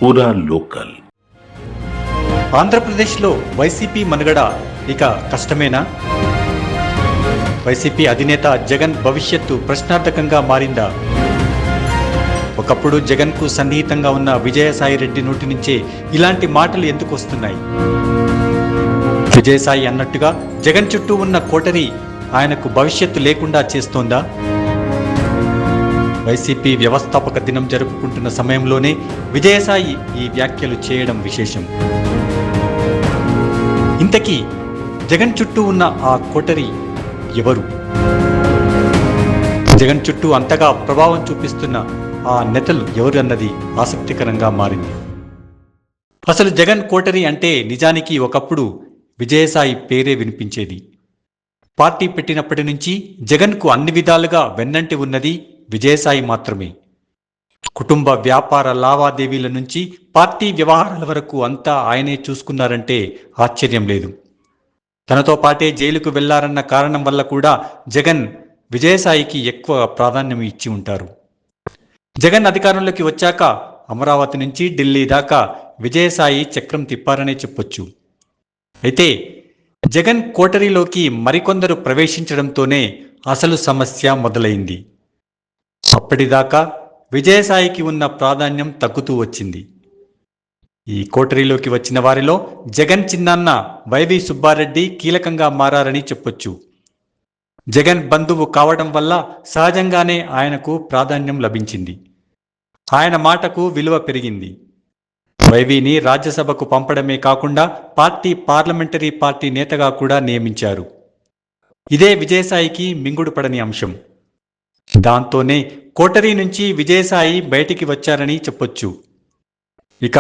పూరా లోకల్. ఆంధ్రప్రదేశ్లో వైసీపీ మనుగడ ఇక కష్టమేనా? వైసీపీ అధినేత జగన్ భవిష్యత్తు ప్రశ్నార్థకంగా మారిందా? ఒకప్పుడు జగన్కు సన్నిహితంగా ఉన్న విజయసాయిరెడ్డి నోటి నుంచే ఇలాంటి మాటలు ఎందుకు వస్తున్నాయి? విజయసాయి అన్నట్టుగా జగన్ చుట్టూ ఉన్న కోటరీ ఆయనకు భవిష్యత్తు లేకుండా చేస్తోందా? వైసీపీ వ్యవస్థాపక దినం జరుపుకుంటున్న సమయంలోనే విజయసాయి ఈ వ్యాఖ్యలు చేయడం విశేషం. ఇంతకీ జగన్ చుట్టూ ఉన్న ఆ కోటరీ ఎవరు? జగన్ చుట్టూ అంతగా ప్రభావం చూపిస్తున్న ఆ నేతలు ఎవరు అన్నది ఆసక్తికరంగా మారింది. అసలు జగన్ కోటరీ అంటే నిజానికి ఒకప్పుడు విజయసాయి పేరే వినిపించేది. పార్టీ పెట్టినప్పటి నుంచి జగన్కు అన్ని విధాలుగా వెన్నంటి ఉన్నది విజయసాయి మాత్రమే. కుటుంబ వ్యాపార లావాదేవీల నుంచి పార్టీ వ్యవహారాల వరకు అంతా ఆయనే చూసుకున్నారంటే ఆశ్చర్యం లేదు. తనతో పాటే జైలుకు వెళ్లారన్న కారణం వల్ల కూడా జగన్ విజయసాయికి ఎక్కువ ప్రాధాన్యం ఇచ్చి ఉంటారు. జగన్ అధికారంలోకి వచ్చాక అమరావతి నుంచి ఢిల్లీ దాకా విజయసాయి చక్రం తిప్పారనే చెప్పొచ్చు. అయితే జగన్ కోటరీలోకి మరికొందరు ప్రవేశించడంతోనే అసలు సమస్య మొదలైంది. అప్పటిదాకా విజయసాయికి ఉన్న ప్రాధాన్యం తగ్గుతూ వచ్చింది. ఈ కోటరీలోకి వచ్చిన వారిలో జగన్ చిన్నాన్న వైవి సుబ్బారెడ్డి కీలకంగా మారారని చెప్పొచ్చు. జగన్ బంధువు కావడం వల్ల సహజంగానే ఆయనకు ప్రాధాన్యం లభించింది. ఆయన మాటకు విలువ పెరిగింది. వైవిని రాజ్యసభకు పంపడమే కాకుండా పార్లమెంటరీ పార్టీ నేతగా కూడా నియమించారు. ఇదే విజయసాయికి మింగుడు పడని అంశం. దాంతోనే కోటరీ నుంచి విజయసాయి బయటికి వచ్చారని చెప్పొచ్చు. ఇక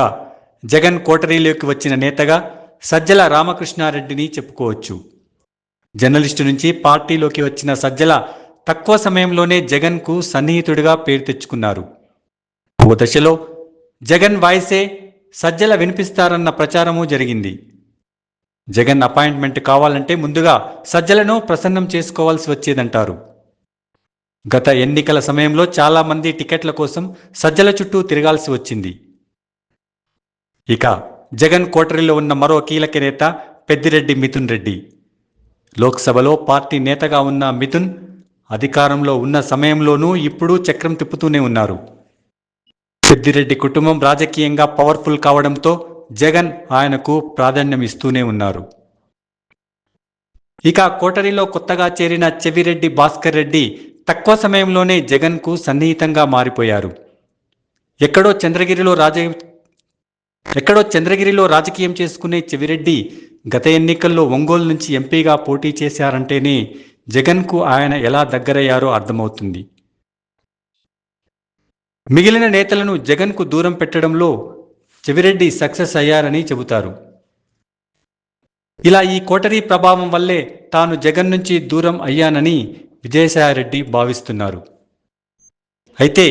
జగన్ కోటరీలోకి వచ్చిన నేతగా సజ్జల రామకృష్ణారెడ్డిని చెప్పుకోవచ్చు. జర్నలిస్టు నుంచి పార్టీలోకి వచ్చిన సజ్జల తక్కువ సమయంలోనే జగన్కు సన్నిహితుడిగా పేరు తెచ్చుకున్నారు. ఓ దశలో జగన్ వాయిసే సజ్జల వినిపిస్తారన్న ప్రచారమూ జరిగింది. జగన్ అపాయింట్మెంట్ కావాలంటే ముందుగా సజ్జలను ప్రసన్నం చేసుకోవాల్సి వచ్చేదంటారు. గత ఎన్నికల సమయంలో చాలామంది టికెట్ల కోసం సజ్జల చుట్టూ తిరగాల్సి వచ్చింది. ఇక జగన్ కోటరీలో ఉన్న మరో కీలక నేత పెద్దిరెడ్డి మిథున్ రెడ్డి. లోక్సభలో పార్టీ నేతగా ఉన్న మిథున్ అధికారంలో ఉన్న సమయంలోనూ ఇప్పుడు చక్రం తిప్పుతూనే ఉన్నారు. పెద్దిరెడ్డి కుటుంబం రాజకీయంగా పవర్ఫుల్ కావడంతో జగన్ ఆయనకు ప్రాధాన్యం ఇస్తూనే ఉన్నారు. ఇక కోటరీలో కొత్తగా చేరిన చెవిరెడ్డి భాస్కర్ రెడ్డి తక్కువ సమయంలోనే జగన్కు సన్నిహితంగా మారిపోయారు. ఎక్కడో చంద్రగిరిలో రాజకీయం చేసుకునే చెవిరెడ్డి గత ఎన్నికల్లో ఒంగోలు నుంచి ఎంపీగా పోటీ చేశారంటేనే జగన్కు ఆయన ఎలా దగ్గరయ్యారో అర్థమవుతుంది. మిగిలిన నేతలను జగన్కు దూరం పెట్టడంలో చెవిరెడ్డి సక్సెస్ అయ్యారని చెబుతారు. ఇలా ఈ కోటరీ ప్రభావం వల్లే తాను జగన్ నుంచి దూరం అయ్యానని విజయసాయిరెడ్డి భావిస్తున్నారు. అయితే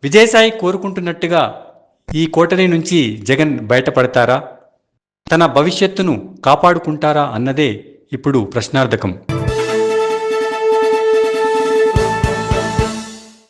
విజయసాయి కోరుకుంటున్నట్టుగా ఈ కోటరీ నుంచి జగన్ బయటపడతారా? తన భవిష్యత్తును కాపాడుకుంటారా అన్నదే ఇప్పుడు ప్రశ్నార్థకం.